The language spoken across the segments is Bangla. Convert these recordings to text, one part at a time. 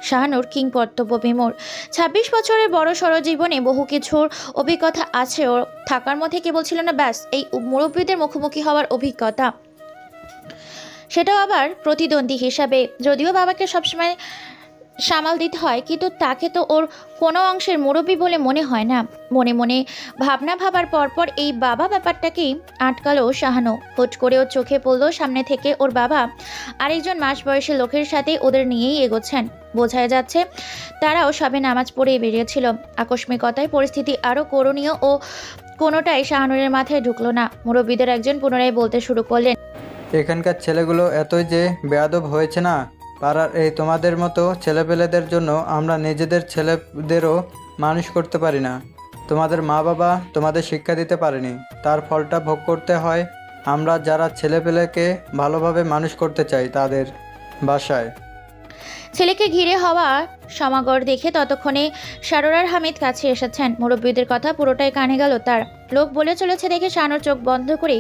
শাহানুর কিংকর্তব্য বিমূঢ়। ২৬ বছরের বড়সড় জীবনে বহু কিছুর অভিজ্ঞতা আছে ওর, থাকার মধ্যে কেবল ছিল না ব্যাস এই মুরব্বীদের মুখোমুখি হওয়ার অভিজ্ঞতা, সেটাও আবার প্রতিদ্বন্দ্বী হিসাবে। যদিও বাবাকে সবসময় সামাল দিতে হয়, কিন্তু তাকে তো ওর কোনো অংশের মুরব্বী বলে মনে হয় না। মনে মনে ভাবনা ভাবার পরপর এই বাবা ব্যাপারটাকেই আটকালো শাহানু। হুট করে ওর চোখে পড়লো সামনে থেকে ওর বাবা আরেকজন মাস বয়সী লোকের সাথে ওদের নিয়েই এগোচ্ছেন। বোঝাই যাচ্ছে তারাও সবে নামাজ পড়েই বেরিয়েছিল। আকস্মিকতায় পরিস্থিতি আরও করণীয় ও কোনোটাই শাহানুরের মাথায় ঢুকলো না। মুরব্বীদের একজন পুনরায় বলতে শুরু করলেন, এখানকার ছেলেগুলো এতই যে বেয়াদব হয়েছে না, পাড়ার এই তোমাদের মতো ছেলেপেলেদের জন্য আমরা নিজেদের ছেলেদেরও মানুষ করতে পারি না। তোমাদের মা বাবা তোমাদের শিক্ষা দিতে পারেনি, তার ফলটা ভোগ করতে হয় আমরা যারা ছেলেপেলেকে ভালোভাবে মানুষ করতে চাই তাদের বাসায়। ছেলেকে ঘিরে হওয়া সমাগর দেখে ততক্ষণে সারোয়ার হামিদ কাছে এসেছেন। মুরব্বীদের কথা পুরোটাই কানে গেল তার। লোক বলে চলেছে দেখে শানুর চোখ বন্ধ করে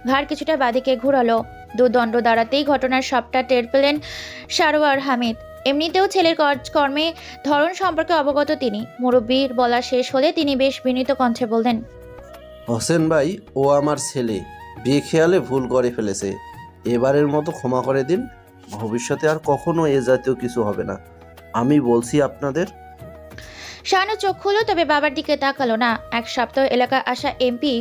ঘাড় কিছুটা বাদিকে ঘুরালো। দুদণ্ড দাঁড়াতেই ঘটনার সবটা টের পেলেন সারোয়ার হামিদ। এমনিতেও ছেলের কর্মে ধরন সম্পর্কে অবগত তিনি। মুরব্বীর বলা শেষ হলে তিনি বেশ বিনীত কণ্ঠে বললেন, হোসেন ভাই, ও আমার ছেলে, বেখেয়ালে ভুল করে ফেলেছে, এবারের মতো ক্ষমা করে দিন। ভবিষ্যতে আর কখনো এ জাতীয় কিছু হবে না, আমি বলছি আপনাদের। শাহানু চোখ খুলল, তবে বাবার দিকে তাকালো না। এক সপ্তাহ এলাকায় আসা এমপি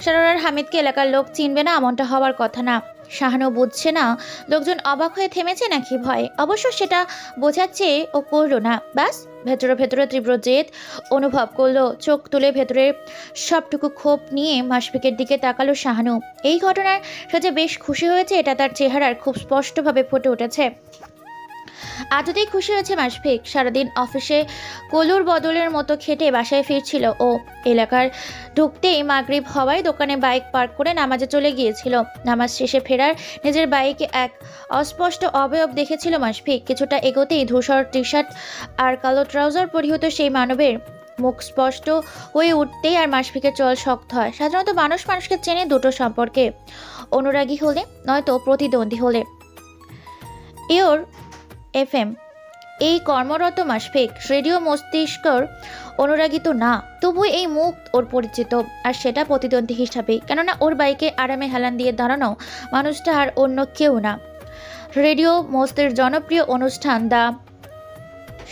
সারোয়ার হামিদকে এলাকার লোক চিনবে না এমনটা হওয়ার কথা না। শাহানু বুঝছে না লোকজন অবাক হয়ে থেমেছে নাকি ভয়। অবশ্য সেটা বোঝাচ্ছে ও করলো না। ব্যাস ভেতরে ভেতরে তীব্র জেদ অনুভব করলো। চোখ তুলে ভেতরে সবটুকু ক্ষোভ নিয়ে মাশফিকের দিকে তাকালো শাহানু। এই ঘটনার সে যে বেশ খুশি হয়েছে এটা তার চেহারার খুব স্পষ্টভাবে ফুটে উঠেছে। আদতেই খুশি হয়েছে মাশফিক। সারাদিন অফিসে কলুর বদলের মতো খেটে বাসায় ফিরছিল ও। এলাকার ঢুকতেই মাগরিব হওয়ায় দোকানে বাইক পার্ক করে নামাজে চলে গিয়েছিল। নামাজ শেষে ফেরার নিজের বাইকে এক অস্পষ্ট অবয়ব দেখেছিল মাশফিক। কিছুটা এগোতেই ধূসর টি শার্ট আর কালো ট্রাউজার পরিহিত সেই মানবের মুখ স্পষ্ট হয়ে উঠতেই আর মাশফিকের চল শক্ত হয়। সাধারণত মানুষ মানুষকে চেনে দুটো সম্পর্কে, অনুরাগী হলে নয়তো প্রতিদ্বন্দ্বী হলে। এওর এফএম এই কর্মরত মাশফিক রেডিও মস্তিষ্কর অনুরাগী তো না, তবু এই মুখ ওর পরিচিত, আর সেটা প্রতিদ্বন্দ্বী হিসাবেই। কেননা ওর বাইকে আরামে হেলান দিয়ে দাঁড়ানো মানুষটা আর অন্য কেউ না, রেডিও মস্তের জনপ্রিয় অনুষ্ঠান দ্য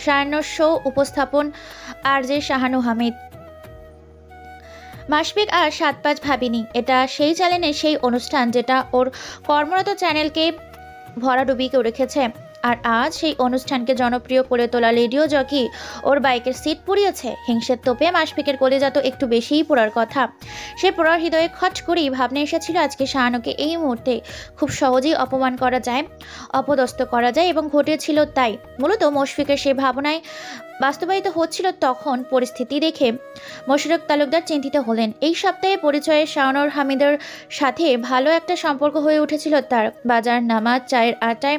শায়নর শো উপস্থাপন আর যে শাহানু হামিদ। মাশফিক আর ৭-৫ ভাবিনি এটা সেই চ্যানেলের সেই অনুষ্ঠান যেটা ওর কর্মরত চ্যানেলকে ভরাডুবি করে রেখেছে। আর আজ সেই অনুষ্ঠানকে জনপ্রিয় করে তোলা রেডিও জকি ওর বাইকের সিট পুড়িয়েছে। হিংসের তোপে মাশফিকের কলিজা তো একটু বেশিই পোড়ার কথা। সে পোড়ার হৃদয়ে খট করেই ভাবনা এসেছিল আজকে শাহানুকে এই মুহূর্তে খুব সহজেই অপমান করা যায়, অপদস্থ করা যায়, এবং ঘটেছিল তাই। মূলত মুশফিকের সেই ভাবনায় বাস্তবায়িত হচ্ছিল। তখন পরিস্থিতি দেখে মোশাররফ তালুকদার চিন্তিত হলেন। এই সপ্তাহে পরিচয়ে শাহানুর হামিদের সাথে ভালো একটা সম্পর্ক হয়ে উঠেছিল তার। বাজার, নামাজ, চায়ের আড্ডায়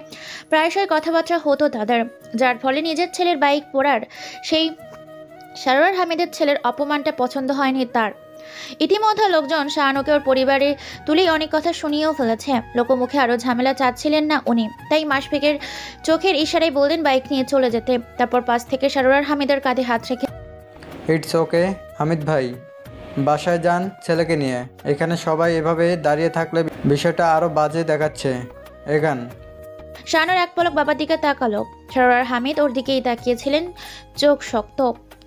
প্রায়শই কথাবার্তা হতো তাদের, যার ফলে নিজের ছেলের বাইক পোড়ার সেই সারোয়ার হামিদের ছেলের অপমানটা পছন্দ হয়নি তার। ইতিমধ্যে লোকজন শাহানুকে ওর পরিবারে তুলেই অনেক কথা শুনিয়েও ফেলেছে। লোকমুখে আরও ঝামেলা চাচ্ছিলেন না উনি, তাই মাশফিকের চোখের ইশারায় বললেন বাইক নিয়ে চলে যেতে। তারপর পাশ থেকে সারোয়ার হামিদের কাঁধে হাত রেখে, ইটস ওকে হামিদ ভাই, বাসায় যান ছেলেকে নিয়ে। এখানে সবাই এভাবে দাঁড়িয়ে থাকলে বিষয়টা আরও বাজে দেখাচ্ছে। এখান শাহানুর এক পলক বাবার দিকে তাকালো। সারোয়ার হামিদ ওর দিকেই তাকিয়েছিলেন, চোখ শক্ত।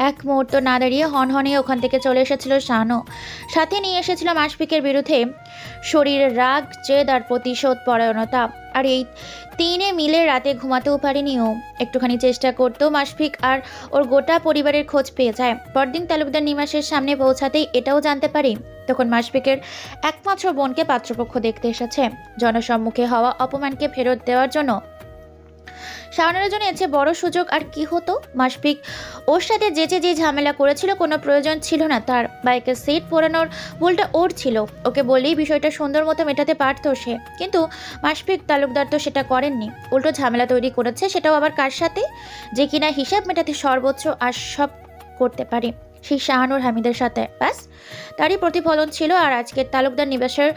এক মুহূর্ত না দাঁড়িয়ে হনহনিয়ে ওখান থেকে চলে এসেছিল শাহানু। সাথে নিয়ে এসেছিল মাশফিকের বিরুদ্ধে শরীরের রাগ, জেদ আর প্রতিশোধ পরায়ণতা। আর এই তিনে মিলে রাতে ঘুমাতেও পারেনি ও। একটুখানি চেষ্টা করতেও মাশফিক আর ওর গোটা পরিবারের খোঁজ পেয়ে যায়। পরদিন তালুকদার নিবাসের সামনে পৌঁছাতেই এটাও জানতে পারি তখন মাশফিকের একমাত্র বোনকে পাত্রপক্ষ দেখতে এসেছে। জনসম্মুখে হওয়া অপমানকে ফেরত দেওয়ার জন্য। শাওনের জন্য এর চেয়ে বড় সুযোগ আর কি হতো। মাশফিক ওর সাথে যে ঝামেলা করেছিল কোনো প্রয়োজন ছিল না তার। বাইকের সিট পোড়ানোর ভুলটা ওর ছিল, ওকে বলেই বিষয়টা সুন্দর মতো মেটাতে পারত সে। কিন্তু মাশফিক তালুকদার তো সেটা করেননি, উল্টো ঝামেলা তৈরি করেছে, সেটাও আবার কার সাথে, যে কিনা হিসাব মেটাতে সর্বোচ্চ আর সব করতে পারে। সেই শাহানুর হামিদের সাথে। ব্যাস, তারই প্রতিফলন ছিল। আর আজকের তালুকদার নিবাসের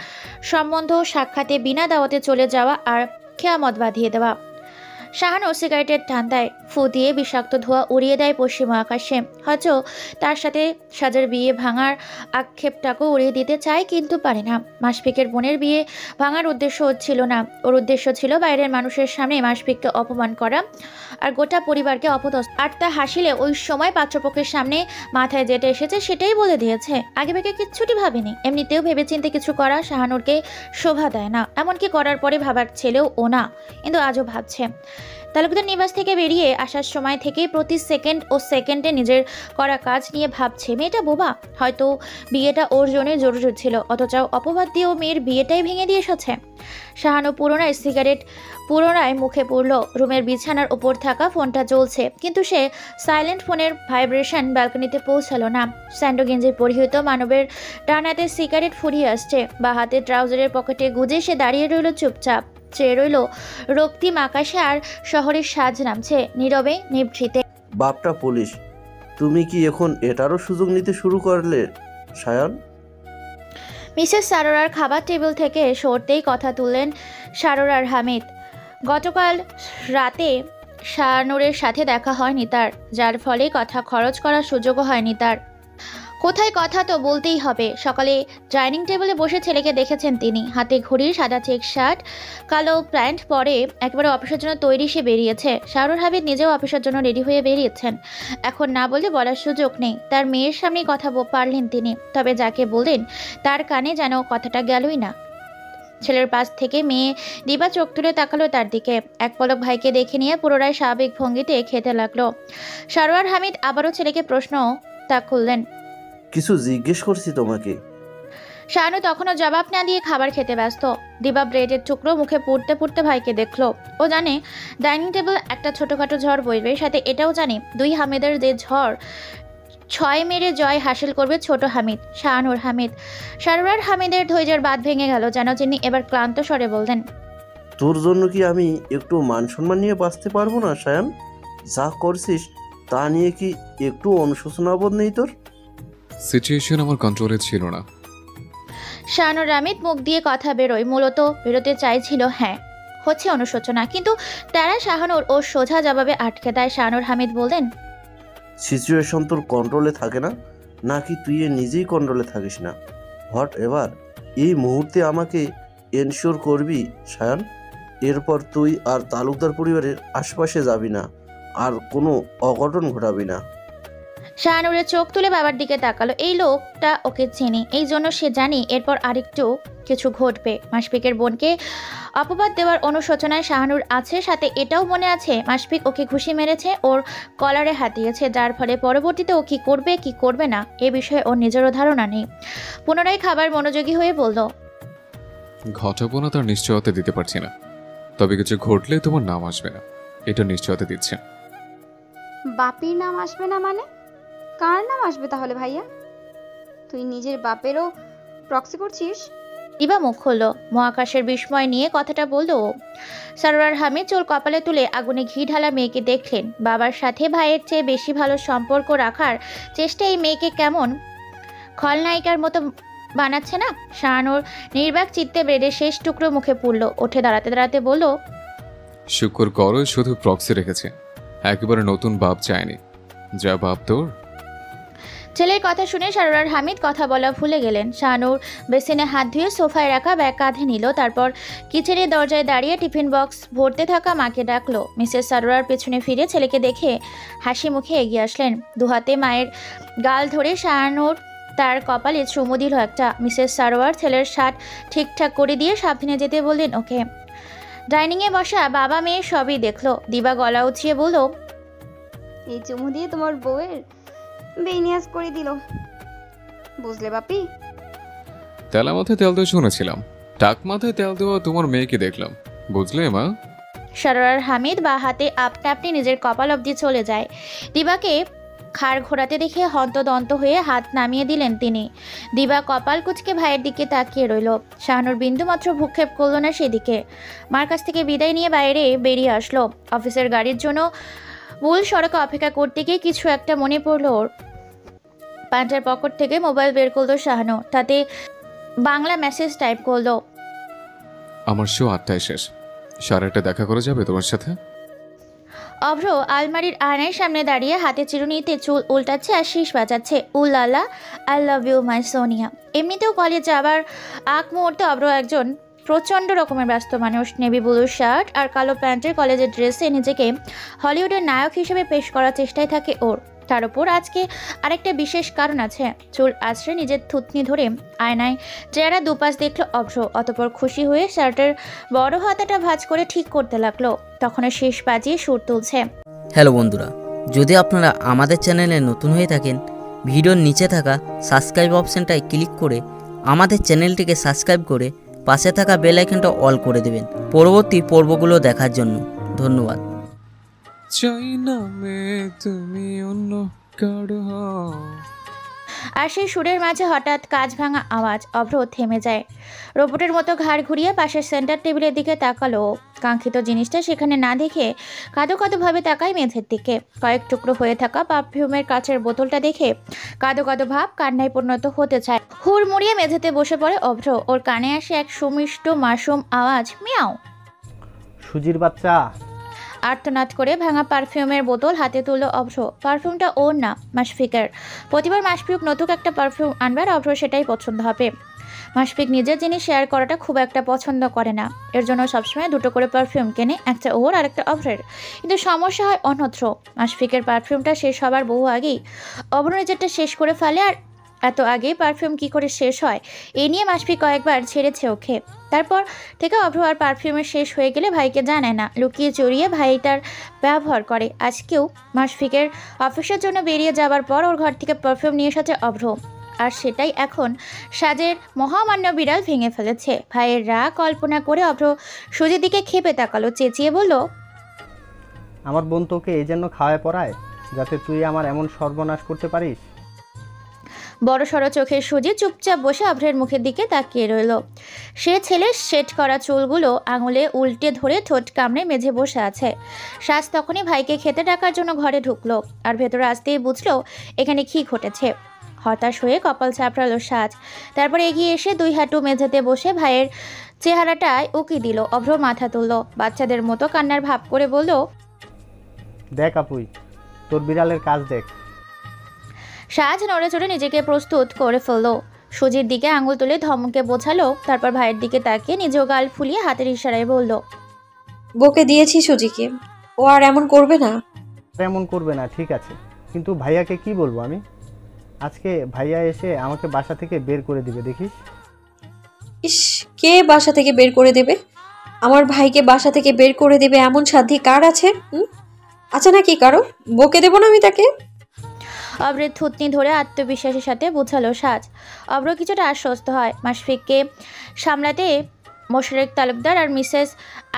সম্বন্ধ সাক্ষাতে বিনা দাওয়াতে চলে যাওয়া আর খেয়ামত বাঁধিয়ে দেওয়া। শাহানুর সিগারেটের ঠান্ডায় ফু দিয়ে বিষাক্ত ধোঁয়া উড়িয়ে দেয় পশ্চিম আকাশে। হয়তো তার সাথে সাজার বিয়ে ভাঙার আক্ষেপটাকেও উড়িয়ে দিতে চায়, কিন্তু পারে না। মাশফিকের বোনের বিয়ে ভাঙার উদ্দেশ্য ছিল না, ওর উদ্দেশ্য ছিল বাইরের মানুষের সামনে মাশফিককে অপমান করা আর গোটা পরিবারকে অপদস্থ। আর তা হাসিলে ওই সময় পাত্রপক্ষের সামনে মাথায় যেটা এসেছে সেটাই বলে দিয়েছে। আগে ভাগে কিচ্ছুটি ভাবেনি। এমনিতেও ভেবেচিন্তে কিছু করা শাহানুরকে শোভা দেয় না, এমনকি করার পরে ভাবার ছেলেও ও না, কিন্তু আজও ভাবছে। তালুকদার নিবাস থেকে বেরিয়ে আসার সময় থেকেই প্রতি সেকেন্ডে নিজের করা কাজ নিয়ে ভাবছে। মেয়েটা বোবা, হয়তো বিয়েটা ওর জন্যই জরুরি ছিল, অথচ অপবাদ দিয়ে ও মেয়ের বিয়েটাই ভেঙে দিয়ে এসেছে। শাহানু পুরোনায় সিগারেট পুনরায় মুখে পড়ল। রুমের বিছানার উপর থাকা ফোনটা জ্বলছে, কিন্তু সে সাইলেন্ট ফোনের ভাইব্রেশন ব্যালকনিতে পৌঁছালো না। স্যান্ডো গেঞ্জি পরিহিত মানবের ডান হাতে সিগারেট ফুরিয়ে আসছে, বা হাতে ট্রাউজারের পকেটে গুজে সে দাঁড়িয়ে রইল চুপচাপ। চেয়ে রইল রক্তিম আকাশে আর শহরের সাজ নামছে নীরবে নিভৃতে। বাপটা পুলিশ, তুমি কি এখন এটারও সুযোগ নিতে শুরু করলে সায়ন? মিসেস সারোরার খাবার টেবিল থেকে সরতেই কথা তুললেন সারোরার হামিদ। গতকাল রাতে শাহানুরের সাথে দেখা হয়নি তার, যার ফলে কথা খরচ করার সুযোগও হয়নি তার। কোথায় কথা তো বলতেই হবে। সকালে ডাইনিং টেবিলে বসে ছেলেকে দেখেছেন তিনি। হাতে ঘড়ি, সাদা চেক শার্ট, কালো প্যান্ট পরে একেবারে অফিসের জন্য তৈরি সে বেরিয়েছে। শাহরুর হামিদ নিজেও অফিসের জন্য রেডি হয়ে বেরিয়েছেন। এখন না বলে বলার সুযোগ নেই। তার মেয়ের সামনে কথা পারলেন তিনি, তবে যাকে বললেন তার কানে যেন কথাটা গেলই না। ছেলের পাশ থেকে মেয়ে দিবা চোখ তুলে তাকালো তার দিকে। এক পলক ভাইকে দেখে নিয়ে পুনরায় স্বাভাবিক ভঙ্গিতে খেতে লাগলো। সারোয়ার হামিদ আবারও ছেলেকে প্রশ্ন তা করলেন, কিছু জিজ্ঞেস করছি তোমাকে। শাহানু তখনও জবাব না দিয়ে খাবার খেতে ব্যস্ত। দিবা ব্রেডের টুকরো মুখে পুড়তে পুড়তে ভাইকে দেখলো। ও জানে ডাইনিং টেবিল একটা ছোটখাটো ঝড় বইবে, সাথে এটাও জানে দুই হামিদের যে ঝড় ছয় মেরে জয় হাসিল করবে ছোট হামিদ, শাহানুর হামিদ। সারোয়ার হামিদের ধৈর্যের বাঁধ ভেঙে গেল, যেন তিনি এবার ক্লান্ত স্বরে বললেন, তোর জন্য কি আমি একটু মান সম্মান নিয়ে বাঁচতে পারবো না সায়ন? যা করছিস তা নিয়ে কি একটু অনুশোচনাবোধ নেই তোর? সিচুয়েশন আমার কন্ট্রোলে ছিল না। শাহানুর হামিদ মুখ দিয়ে কথা বেরোয়, মূলত বেরোতে চাইছিল হ্যাঁ হচ্ছে অনুশোচনা, কিন্তু তারা শাহানুর ও সোজা জবাবে আটকে দেয়। শাহানুর হামিদ বললেন, সিচুয়েশন তোর কন্ট্রোলে থাকে না, নাকি তুই নিজেই কন্ট্রোলে থাকিস না? হট এবার এই মুহূর্তে আমাকে এনশিওর করবি সায়ন, এরপর তুই আর তালুকদার পরিবারের আশপাশে যাবি না, আর কোনো অঘটন ঘটাবি না। শাহানুরের চোখ তুলে বাবার দিকে তাকালো। এই লোকটা ওকে চেনে, এই জন্য সে জানি এরপর আরেকটু কিছু ঘটবে। মাশফিকের বোনকে অপবাদ দেওয়ার অনুশোচনায় শাহানুর আছে, সাথে এটাও মনে আছে মাশফিক ওকে ঘুষি মেরেছে, ওর কলারে হাত দিয়েছে, যার ফলে পরবর্তীতে ও কি করবে কি করবে না এ বিষয়ে ওর নিজেরও ধারণা নেই। পুনরায় খাবার মনোযোগী হয়ে বলল, ঘটাবো না তার নিশ্চয়তা দিতে পারছি না, তবে কিছু ঘটলে তোমার নাম আসবে না, এটা নিশ্চয়তা দিচ্ছে। বাপির নাম আসবে না মানে? কার নাম আসবে তাহলে ভাইয়া? তুই নিজের বাপেরও প্রক্সি করছিস? দিবা মুখ খুলল। মহাকাশের বিস্ময় নিয়ে কথাটা বলল ও। সারোয়ার হামিদ চোল কপালে তুলে আগুনে ঘি ঢালা মেয়েকে দেখলেন। বাবার সাথে ভাইয়ের চেয়ে বেশি ভালো সম্পর্ক রাখার চেষ্টা এই মেয়েকে কেমন খলনায়িকার মতো বানাচ্ছে না। শাহানুর নির্বাক চিত্তে ব্রেডের শেষ টুকরো মুখে পুড়ল। উঠে দাঁড়াতে দাঁড়াতে বলল, শুক্র করো শুধু প্রক্সি রেখেছে, একেবারে নতুন বাপ চায়নি। যা বাপ তোর। ছেলের কথা শুনে সারোয়ার হামিদ কথা বলা ভুলে গেলেন। শাহানুর বেসিনে হাত ধুয়ে সোফায় রাখা ব্যাগ কাঁধে নিল, তারপর কিচেনের দরজায় দাঁড়িয়ে টিফিন বক্স ভরতে থাকা মাকে ডাকলো। মিসেস সারোয়ার পেছনে ফিরে ছেলেকে দেখে হাসি মুখে এগিয়ে আসলেন। দুহাতে মায়ের গাল ধরে শাহানুর তার কপালে চুমু দিল একটা। মিসেস সারোয়ার ছেলের শার্ট ঠিকঠাক করে দিয়ে সাবধানে যেতে বললেন ওকে। ডাইনিংয়ে বসা বাবা মেয়ে সবই দেখলো। দিবা গলা উঠিয়ে বলল, এই চুমু দিয়ে তোমার বউয়ের বেনিয়াজ করে দিল, বুঝলে বাপি? তেলা মাথায় তেল দেওয়া শুনেছিলাম, টাক মাথায় তেল দেওয়া তোমার মেয়েকে দেখলাম, বুঝলে মা? সারোয়ার হামিদ বা হাতে আপনা আপনি নিজের কপাল অবধি চলে যায়। দিবাকে খাড় ঘোরাতে দেখে হন্তদন্ত হয়ে হাত নামিয়ে দিলেন তিনি। দিবা কপাল কুচকে ভাইয়ের দিকে তাকিয়ে রইল। শাহানুর বিন্দুমাত্র ভূক্ষেপ করল না সেদিকে। মার কাছ থেকে বিদায় নিয়ে বাইরে বেরিয়ে আসলো। অফিসের গাড়ির জন্য মূল সড়কে অপেক্ষা করতে গিয়ে কিছু একটা মনে পড়ল ওর। প্যান্টের পকেট থেকে মোবাইল বের করলো শাহানু, তাতে বাংলা মেসেজ টাইপ করলো। আমার শো 8টায় শেষ, 8:30 দেখা করা যাবে তোমার সাথে? অভ্র আলমারির আয়নার সামনে দাঁড়িয়ে হাতে চিরুনিতে চুল উল্টাচ্ছে আর শীষ বাজাচ্ছে। উল্লালা, I love you my Sonia. এমনিতেও কলেজ যাবার আগ মুহূর্তে অভ্র একজন প্রচণ্ড রকমের ব্যস্ত মানুষ। নেভি ব্লু শার্ট আর কালো প্যান্টের কলেজের ড্রেসে নিজেকে হলিউডের নায়ক হিসেবে পেশ করার চেষ্টায় থাকে ওর। তার উপর আজকে আরেকটা বিশেষ কারণ আছে। চুল আছড়ে নিজের থুতনি ধরে আয়নায় চেহারা দুপাশ দেখলো অভ্র, অতপর খুশি হয়ে শার্টের বড় হাতাটা ভাঁজ করে ঠিক করতে লাগলো। তখন শেষ বাজিয়ে সুর তুলছে। হ্যালো বন্ধুরা, যদি আপনারা আমাদের চ্যানেলে নতুন হয়ে থাকেন, ভিডিওর নিচে থাকা সাবস্ক্রাইব অপশানটায় ক্লিক করে আমাদের চ্যানেলটিকে সাবস্ক্রাইব করে পাশে থাকা বেল আইকনটা অল করে দেবেন পরবর্তী পর্বগুলো দেখার জন্য। ধন্যবাদ। চাই না মে তুমি অন্য কারো হও। আর সেই সুরের মাঝে হঠাৎ কাঁচ ভাঙা আওয়াজ। অভ্র থেমে যায়, রোবটের মতো ঘাড় ঘুরিয়ে পাশের সেন্টার টেবিলের দিকে তাকালো। কাঙ্ক্ষিত জিনিসটা সেখানে না দেখে কাঁদো কাঁদোভাবে তাকায় মেঝের দিকে। কয়েক টুকরো হয়ে থাকা পারফিউমের কাচের বোতলটা দেখে কাঁদো কাঁদো ভাব কান্নায় পরিণত হতে চায়। হুড় মুড়িয়ে মেঝেতে বসে পড়ে অভ্র। ওর কানে আসে এক সুমিষ্ট মাসুম আওয়াজ, মিয়াও। সুজির বাচ্চা। আর্তনাদ করে ভাঙা পারফিউমের বোতল হাতে তুলল অভ্র। পারফিউমটা ওর না, মাশফিকের। প্রতিবার মাশফিক নতুন একটা পারফিউম আনবার অভ্র সেটাই পছন্দ হবে। মাশফিক নিজের জিনিস শেয়ার করাটা খুব একটা পছন্দ করে না, এর জন্য সবসময় দুটো করে পারফিউম কেনে, একটা ওর আর একটা অভ্রের। কিন্তু সমস্যা হয় অন্যত্র। মাশফিকের পারফিউমটা শেষ হবার বহু আগেই অভ্র নিজেরটা শেষ করে ফেলে। আর এত আগেই পারফিউম কি করে শেষ হয় এ নিয়ে মাশফিক কয়েকবার ছেড়েছে ওকে। তারপর থেকে অভ্র আর পারফিউমের শেষ হয়ে গেলে ভাইকে জানায় না, লুকিয়ে চড়িয়ে ভাইটার ব্যবহার করে। আজকেও মাশফিকের অফিসের জন্য বেরিয়ে যাবার পর ওর ঘর থেকে পারফিউম নিয়ে এসেছে অভ্র। আর সেটাই এখন সাজের মহামান্য বিড়াল ভেঙে ফেলেছে। ভাইয়ের রাগ কল্পনা করে অভ্র সুজির দিকে ক্ষেপে তাকালো, চেঁচিয়ে বলল, আমার বোন তোকে এই জন্য খাওয়ায় পড়ায় যাতে তুই আমার এমন সর্বনাশ করতে পারিস? বড় সড়ো চোখের সুজি চুপচাপ বসে অভ্রের মুখের দিকে তাকিয়ে রইল। সে ছেলের সেট করা চুলগুলো আঙুলে উল্টে ধরে ঠোঁট কামড়ে মেঝে বসে আছে। সাজ তখনই ভাইকে খেতে ডাকার জন্য ঘরে ঢুকলো, আর ভেতরে আসতেই বুঝলো এখানে কি ঘটেছে। হতাশ হয়ে কপাল চাপড়ালো সাজ। তারপর এগিয়ে এসে দুই হাঁটু মেঝেতে বসে ভাইয়ের চেহারাটায় উকি দিল। অভ্র মাথা তুলল, বাচ্চাদের মতো কান্নার ভাব করে বলল, দেখ আপুই, তোর বিড়ালের কাজ দেখ। সাজ নড়ে চড়ে নিজেকে প্রস্তুত করে ফেললো। সুজির দিকে আঙুল তুলে ধমকে বোঝালো, তারপর ভাইয়ের দিকে তাকিয়ে নিজেও গাল ফুলিয়ে হাতের ইশারায় বলল, বকে দিয়েছি সুজিকে, ও আর এমন করবে না। এমন করবে না ঠিক আছে, কিন্তু ভাইয়াকে কি বলবো আমি? আজকে ভাইয়া এসে আমাকে বাসা থেকে বের করে দিবে দেখিস। ইস, কে বাসা থেকে বের করে দেবে? আমার ভাইকে বাসা থেকে বের করে দেবে এমন সাধ্য কার আছে? আচ্ছা নাকি কারো? বকে দেবো না আমি তাকে? অভ্রের থুতনি ধরে আত্মবিশ্বাসের সাথে বোঝালো সাজ। অভ্র কিছুটা আশ্বস্ত হয়। মাশফিককে সামলাতে মোশারেক তালুকদার আর মিসেস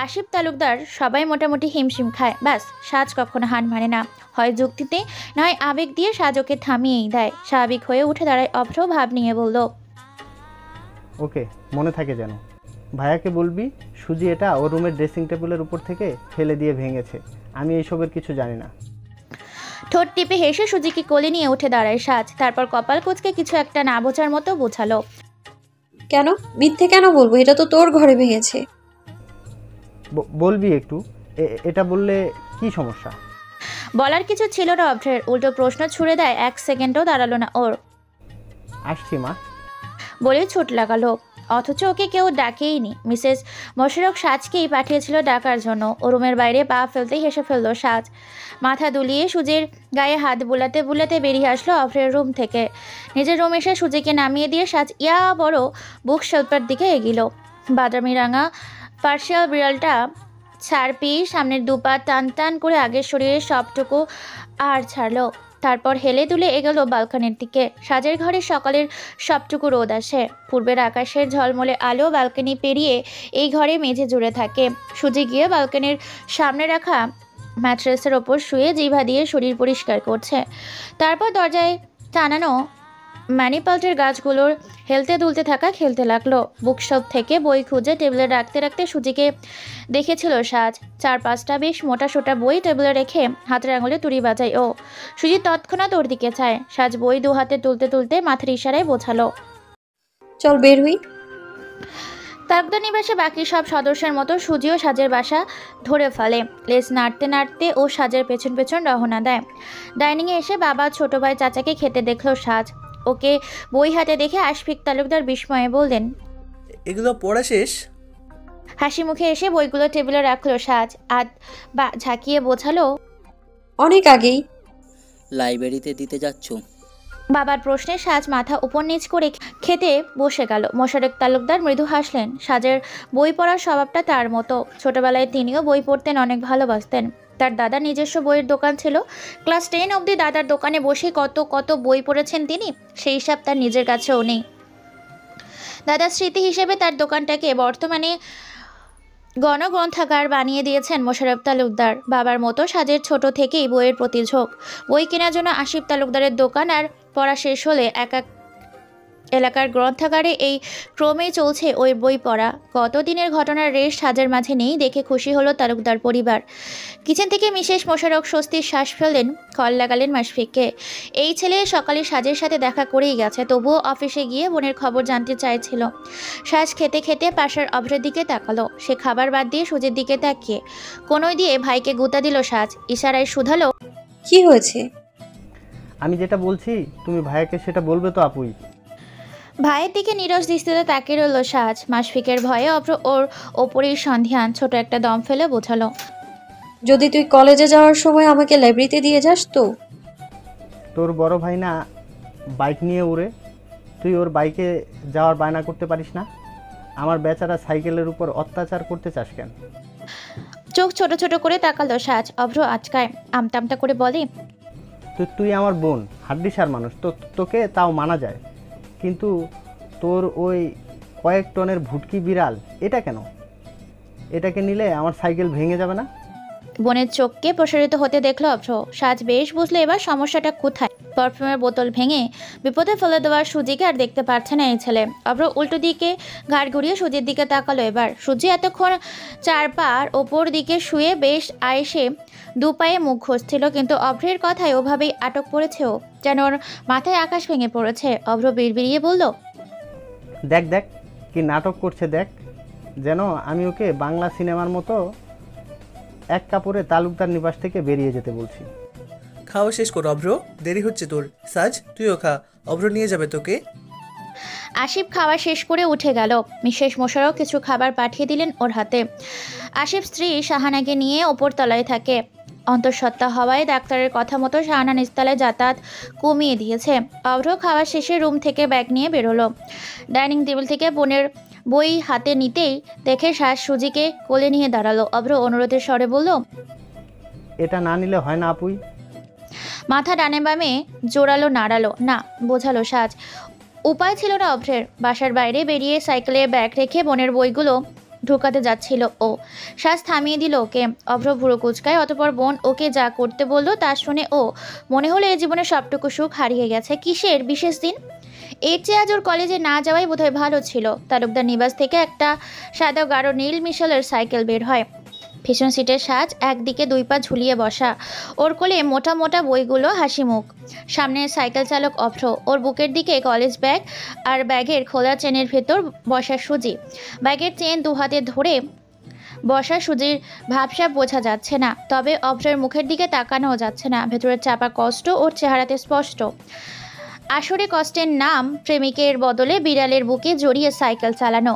আসিফ তালুকদার সবাই মোটামুটি হিমশিম খায়। ব্যাস, সাজ কখনো হার মানে না, হয় যুক্তিতে নয় আবেগ দিয়ে সাজ ওকে থামিয়েই দেয়। স্বাভাবিক হয়ে উঠে দাঁড়ায় অভ্র, ভাব নিয়ে বলল, ওকে, মনে থাকে যেন। ভাইয়াকে বলবি সুজি এটা ওর রুমের ড্রেসিং টেবিলের উপর থেকে ফেলে দিয়ে ভেঙেছে, আমি এইসবের কিছু জানি না। ঠোঁট টিপে হেসে সুজিকে কোলে নিয়ে উঠে দাঁড়ায় সাজ। তারপর কপাল কুঁচকে কিছু একটা না বোঝার মতো বোঝালো, কেন মিথ্যে কেন বলবো? এটা তো তোর ঘরে ভেঙেছে। বলবি একটু, এটা বললে কি সমস্যা? বলার কিছু ছিল না অভ্রের, উল্টো প্রশ্ন ছুড়ে দেয়। 1 সেকেন্ডও দাঁড়ালো না ওর, আসছি মা বলে ছুট লাগালো। অথচ ওকে কেউ ডাকেইনি। মিসেস মোশাররফ সাজকেই পাঠিয়েছিল ডাকার জন্য। ও রুমের বাইরে পা ফেলতেই হেসে ফেলল সাজ। মাথা দুলিয়ে সুজির গায়ে হাত বুলাতে বুলাতে বেরিয়ে আসলো অভ্রের রুম থেকে। নিজের রুম এসে সুজিকে নামিয়ে দিয়ে সাজ ইয়া বড় বুক শেল্ফের দিকে এগিল। বাদামি রাঙা পার্সিয়াল বিড়ালটা ছাড় পেয়ে সামনের দুপা টান টান করে আগের শরীরের সবটুকু আর ছাড়লো। তারপর হেলে দুলে এগোলো ব্যালকনির দিকে। সাজের ঘরে সকালের সবটুকু রোদ আসে। পূর্বের আকাশের ঝলমলে আলো ব্যালকনি পেরিয়ে এই ঘরে মেঝে জুড়ে থাকে। সুজি গিয়ে ব্যালকনির সামনে রাখা ম্যাট্রেসের ওপর শুয়ে জিভা দিয়ে শরীর পরিষ্কার করছে। তারপর দরজায় টানানো ম্যানিপাল্টের গাছগুলোর হেলতে দুলতে থাকা খেলতে লাগলো। বুকশপ থেকে বই খুঁজে টেবিলে রাখতে রাখতে সুজিকে দেখেছিল সাজ। 4-5টা বেশ মোটা সোটা বই টেবিলে রেখে হাতের আঙুলে তুড়ি বাজায় ও। সুজি তৎক্ষণাৎ ওর দিকে চায়। সাজ বই দু হাতে তুলতে তুলতে মাথার ইশারায় বোঝালো। চল বের হই। তারকদার নিবাসে বাকি সব সদস্যের মতো সুজিও সাজের বাসা ধরে ফেলে। লেজ নাড়তে নাড়তে ও সাজের পেছন পেছন রওনা দেয়। ডাইনিংয়ে এসে বাবা, ছোট ভাই, চাচাকে খেতে দেখলো সাজ। ওকে বই হাতে দেখে আশফিক তালুকদার বিস্ময়ে বললেন, এগুলো পড়া শেষ? হাসি মুখে এসে বইগুলো টেবিলে রাখলো সাজ। বা ঝাঁকিয়ে বোঝালো, অনেক আগেই। লাইব্রেরিতে দিতে যাচ্ছ? বাবার প্রশ্নে সাজ মাথা উপর নিচ করে খেতে বসে গেল। মোশাররফ তালুকদার মৃদু হাসলেন। সাজের বই পড়ার স্বভাবটা তার মতো। ছোটবেলায় তিনিও বই পড়তেন, অনেক ভালোবাসতেন। তার দাদা নিজস্ব বইয়ের দোকান ছিল। ক্লাস 10 অবধি দাদার দোকানে বসে কত কত বই পড়েছেন তিনি, সেই হিসাব তার নিজের কাছেও নেই। দাদার স্মৃতি হিসেবে তার দোকানটাকে বর্তমানে গণগ্রন্থাগার বানিয়ে দিয়েছেন মোশাররফ তালুকদার। বাবার মতো সাজের ছোট থেকেই বইয়ের প্রতি ঝোঁক। বই কেনার জন্য আসিফ তালুকদারের দোকান, আর পড়া শেষ হলে এক এক এলাকার গ্রন্থাগারে এই ক্রমেই চলছে ওই বই পড়া। কতদিনের ঘটনার রেশ সাজের মাঝে নেই দেখে খুশি হলো তালুকদার পরিবার। কিচেন থেকে মিসেস মোশাররফ স্বস্তির শ্বাস ফেললেন, কল লাগালেন মাশফিককে। এই ছেলে সকালে সাজের সাথে দেখা করেই গেছে, তবুও অফিসে গিয়ে বোনের খবর জানতে চাইছিল। সাজ খেতে খেতে পাশের অভ্রের দিকে তাকালো। সে খাবার বাদ দিয়ে সুজির দিকে তাকিয়ে কোনোই দিয়ে ভাইকে গুঁতা দিল সাজ। ইশারায় শুধালো, কি হয়েছে? আমি যেটা বলছি তুমি ভাইয়াকে সেটা বলবে তো আপুই। ভাইয়ের দিকে নিরস দৃষ্টিতে তাকিয়ে রইল সাজ। মাশফিকের ভয়ে অভ্র ওর ওপরেই সন্ধিয়ান। ছোট একটা দম ফেলে বোঝালো, যদি তুই কলেজে যাওয়ার সময় আমাকে লাইব্রেরিতে দিয়ে যাস তো। তোর বড় ভাই না বাইক নিয়ে উড়ে, তুই ওর বাইকে যাওয়ার বায়না করতে পারিস না? আমার বেচারা সাইকেলের উপর অত্যাচার করতে চাস কেন? চোখ ছোট ছোট করে তাকালো সাজ। অভ্র আচকায় আমতা আমতা করে বলে, তুই আমার বোন, হাড্ডিসার মানুষ, তোকে তাও মানা যায়, কিন্তু তোর ওই কয়েক টনের ভুটকি বিড়াল এটা কেন? এটাকে নিলে আমার সাইকেল ভেঙে যাবে না? বোনের চোখকে প্রসারিত হতে দেখলো অভ্র। সাজ বেশ বুঝলো এবার সমস্যাটা কোথায়। পারফিউমের বোতল ভেঙে বিপদে ফেলে দেওয়ার সুজিকে আর দেখতে পারছে না এই ছেলে। অভ্র উল্টো দিকে ঘাড় ঘুরিয়ে সুজির দিকে তাকালো এবার। সুজি এতক্ষণ 4 পার ওপর দিকে শুয়ে বেশ আয়েসে 2 পায়ে মুখ ঘষছিল, কিন্তু অভ্রের কথায় ওভাবেই আটক পড়েছে ও, যেন ওর মাথায় আকাশ ভেঙে পড়েছে। অভ্র বিড়বিড়িয়ে বলল, দেখ দেখ কি নাটক করছে দেখ, যেন আমি ওকে বাংলা সিনেমার মতো এক কাপড়ে তালুকদার নিবাস থেকে বেরিয়ে যেতে বলছি। খাওয়া শেষ কর অভ্র, দেরি হচ্ছে তোর। সাজ তুইও খা, অভ্র নিয়ে যাবে তোকে। আসিফ খাওয়া শেষ করে উঠে গেল। মিসেস মোশাররফ কিছু খাবার পাঠিয়ে দিলেন ওর হাতে। আসিফ স্ত্রী শাহানাকে নিয়ে ওপর তলায় থাকে। অন্তঃসত্ত্বা হওয়ায় ডাক্তারের কথা মতো শাহানা নিচতলায় যাতায়াত কমিয়ে দিয়েছে। অভ্র খাওয়া শেষে রুম থেকে ব্যাগ নিয়ে বেরোলো। ডাইনিং টেবিল থেকে বোনের বই হাতে নিতেই দেখে শ্বাস সুজিকে কোলে নিয়ে দাঁড়ালো। অভ্র অনুরোধের স্বরে বলল, এটা না নিলে হয় না আপুই? মাথা ডানে বামে জোরালো নাড়ালো। না, বোঝালো সাজ। উপায় ছিল না অভ্রের। বাসার বাইরে বেরিয়ে সাইকেলে ব্যাগ রেখে বোনের বইগুলো ঢোকাতে যাচ্ছিল ও। সাজ থামিয়ে দিল ওকে। অভ্র ভুরু কুচকায়। অতপর বোন ওকে যা করতে বলল তা শুনে ও মনে হলো এ জীবনে সবটুকু সুখ হারিয়ে গেছে। কিসের বিশেষ দিন? এর চেয়ে আজ ওর কলেজে না যাওয়াই বোধহয় ভালো ছিল। তালুকদার নিবাস থেকে একটা সাদা গাঢ় নীল মিশালের সাইকেল বের হয়। পিছন সিটের সাজ, একদিকে 2 পা ঝুলিয়ে বসা। ওর কোলে মোটা মোটা বইগুলো, হাসি মুখ। সামনে সাইকেল চালক অভ্র। ওর বুকের দিকে কলেজ ব্যাগ, আর ব্যাগের খোলা চেনের ভেতর বসা সুজি। ব্যাগের চেন 2 হাতে ধরে বসা সুজির ভাবসাব বোঝা যাচ্ছে না, তবে অভ্রের মুখের দিকে তাকানোও যাচ্ছে না। ভেতরের চাপা কষ্ট ওর চেহারাতে স্পষ্ট। আসরে কষ্টের নাম প্রেমিকের বদলে বিড়ালের বুকে জড়িয়ে সাইকেল চালানো।